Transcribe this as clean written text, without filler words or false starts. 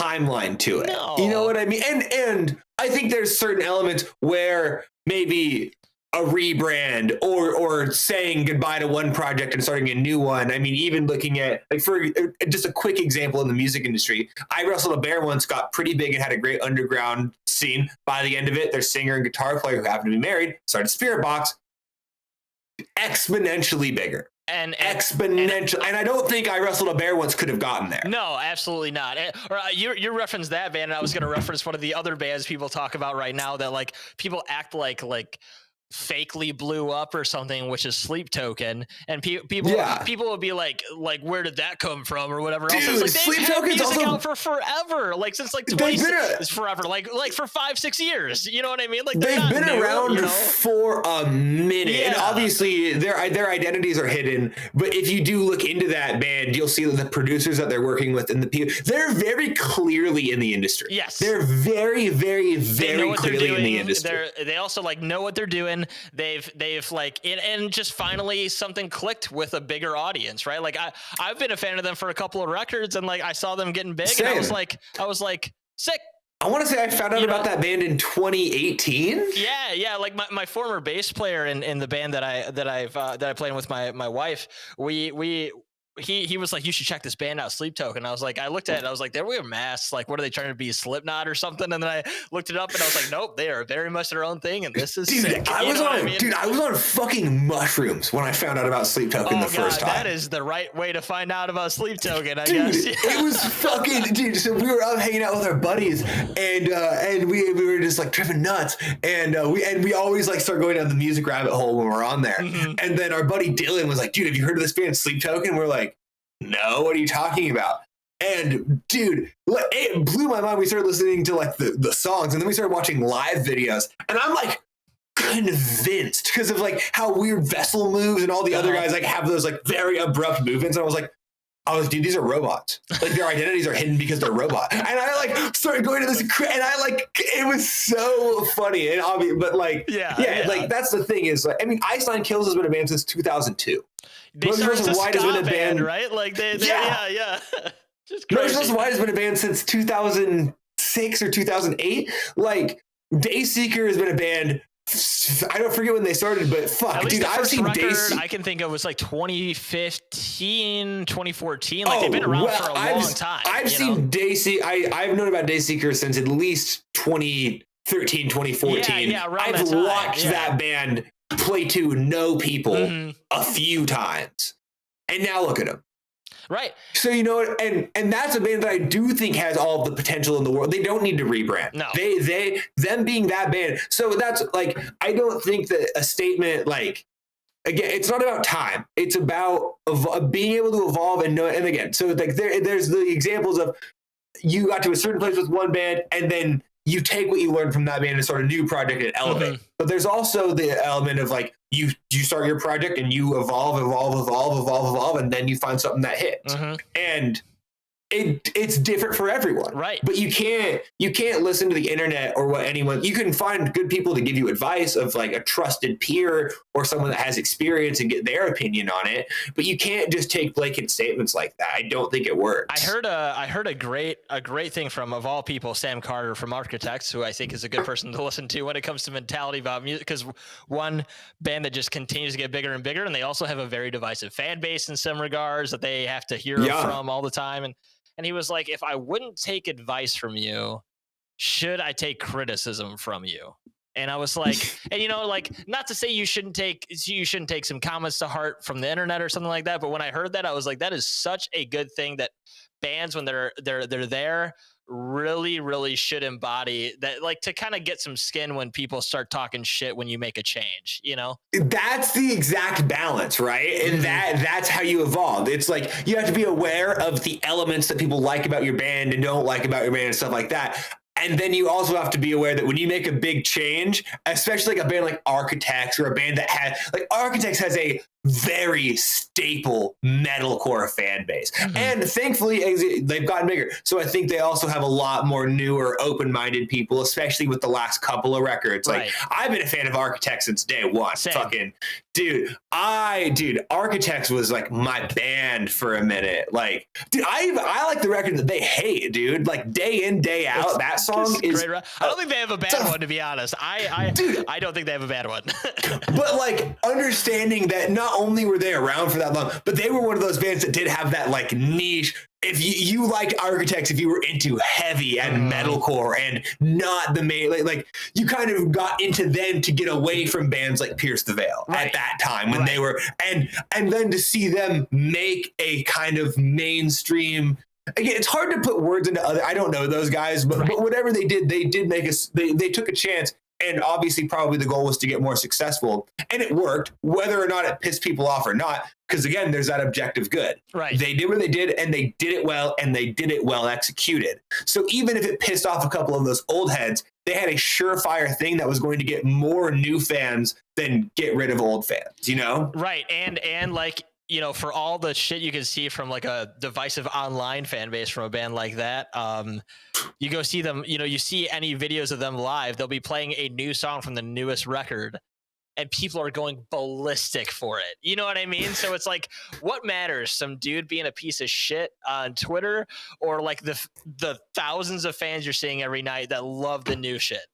timeline to it. No. You know what I mean? And I think there's certain elements where maybe a rebrand or saying goodbye to one project and starting a new one. I mean, even looking at, like, for just a quick example in the music industry, I Wrestled a Bear once got pretty big and had a great underground scene. By the end of it, their singer and guitar player, who happened to be married, started Spiritbox, exponentially bigger. And I don't think I Wrestled a Bear once could have gotten there. No, absolutely not. You referenced that band, and I was going to reference one of the other bands people talk about right now that, like, people act like fakely blew up or something, which is Sleep Token, and people will be like where did that come from or whatever. Dude, else. It's like Sleep they've had Token's music also out for forever, like since like 26 forever, like for 5-6 years. You know what I mean? Like they've been new, around you know? for a minute, and obviously their identities are hidden. But if you do look into that band, you'll see that the producers that they're working with and the people, they're very clearly in the industry. Yes, they're very, very, very clearly in the industry. They also like know what they're doing. They've like and just finally something clicked with a bigger audience, right? Like I've been a fan of them for a couple of records, and like I saw them getting big. Same. And I was like sick. I want to say I found out about that band in 2018. Yeah. Like my former bass player in the band that I played with my wife, he was like, you should check this band out, Sleep Token. I was like, I looked at it, I was like, they wear masks. Like, what are they trying to be, Slipknot or something? And then I looked it up and I was like, nope, they are very much their own thing. And this is sick. I was on fucking mushrooms when I found out about Sleep Token first time. That is the right way to find out about Sleep Token, I guess. It was fucking, dude. So we were out hanging out with our buddies, and we were just like tripping nuts. And we always like start going down the music rabbit hole when we're on there. Mm-hmm. And then our buddy Dylan was like, dude, have you heard of this band Sleep Token? We're like, no, what are you talking about? And dude, it blew my mind. We started listening to like the songs, and then we started watching live videos, and I'm like convinced because of like how weird Vessel moves and all the other guys like have those like very abrupt movements. And I was like, dude, these are robots. Like their identities are hidden because they're robots. And I like started going to this, and I like, it was so funny and obvious, but like, like that's the thing is, like, I mean, Iceland Kills has been a band since 2002. Motionless White has been a band, right? Like yeah. Just crazy. Motionless White has been a band since 2006 or 2008. Like Dayseeker has been a band. I don't forget when they started, but fuck, dude, I've seen Dayseeker. I can think of was like 2015, 2014. Like they've been around for a long time. I've seen Dayseeker. I've known about Dayseeker since at least 2013, 2014. Yeah, I've watched that band play to no people a few times, and now look at them. Right. So you know what, and that's a band that I do think has all the potential in the world. They don't need to rebrand. No. Them being that band. So that's like, I don't think that a statement like, again, it's not about time. It's about being able to evolve and know. And again, so like there's the examples of you got to a certain place with one band, and then you take what you learned from that band and start a new project and elevate. Mm-hmm. But there's also the element of like you start your project and you evolve, and then you find something that hits. Mm-hmm. And it's different for everyone. Right. But you can't listen to the internet or what anyone. You can find good people to give you advice of like a trusted peer or someone that has experience and get their opinion on it. But you can't just take blanket statements like that. I don't think it works. I heard a great thing from, of all people, Sam Carter from Architects, who I think is a good person to listen to when it comes to mentality about music, because one band that just continues to get bigger and bigger, and they also have a very divisive fan base in some regards that they have to hear from all the time. And he was like, if I wouldn't take advice from you, should I take criticism from you? And I was like, and you know, like, not to say you shouldn't take some comments to heart from the internet or something like that. But when I heard that, I was like, that is such a good thing that bands, when they're there, really, really should embody that, like, to kind of get some skin when people start talking shit when you make a change, you know? That's the exact balance, right? And that's how you evolve. It's like you have to be aware of the elements that people like about your band and don't like about your band and stuff like that. And then you also have to be aware that when you make a big change, especially like a band like Architects, or a band that has, like, Architects has a very staple metalcore fan base. And thankfully they've gotten bigger. So I think they also have a lot more newer, open-minded people, especially with the last couple of records. Like I've been a fan of Architects since day one. Same. Fucking dude, Architects was like my band for a minute. Like, dude, I like the record that they hate, dude. Like day in, day out, that song is great. I don't think they have a bad one, to be honest. I don't think they have a bad one. But like understanding that not only were they around for that long, but they were one of those bands that did have that like niche. If you liked Architects, if you were into heavy and metalcore and not the main, like you kind of got into them to get away from bands like Pierce the Veil at that time when they were, and then to see them make a kind of mainstream. Again, it's hard to put words into other. I don't know those guys, but whatever they did make us. They took a chance. And obviously, probably the goal was to get more successful. And it worked, whether or not it pissed people off or not. Because again, there's that objective good. Right. They did what they did, and they did it well, and they did it well executed. So even if it pissed off a couple of those old heads, they had a surefire thing that was going to get more new fans than get rid of old fans, you know? Right. And like, you know, for all the shit you can see from like a divisive online fan base from a band like that, you go see them, you know, you see any videos of them live, they'll be playing a new song from the newest record and people are going ballistic for it. You know what I mean? So it's like, what matters? Some dude being a piece of shit on Twitter, or like the thousands of fans you're seeing every night that love the new shit?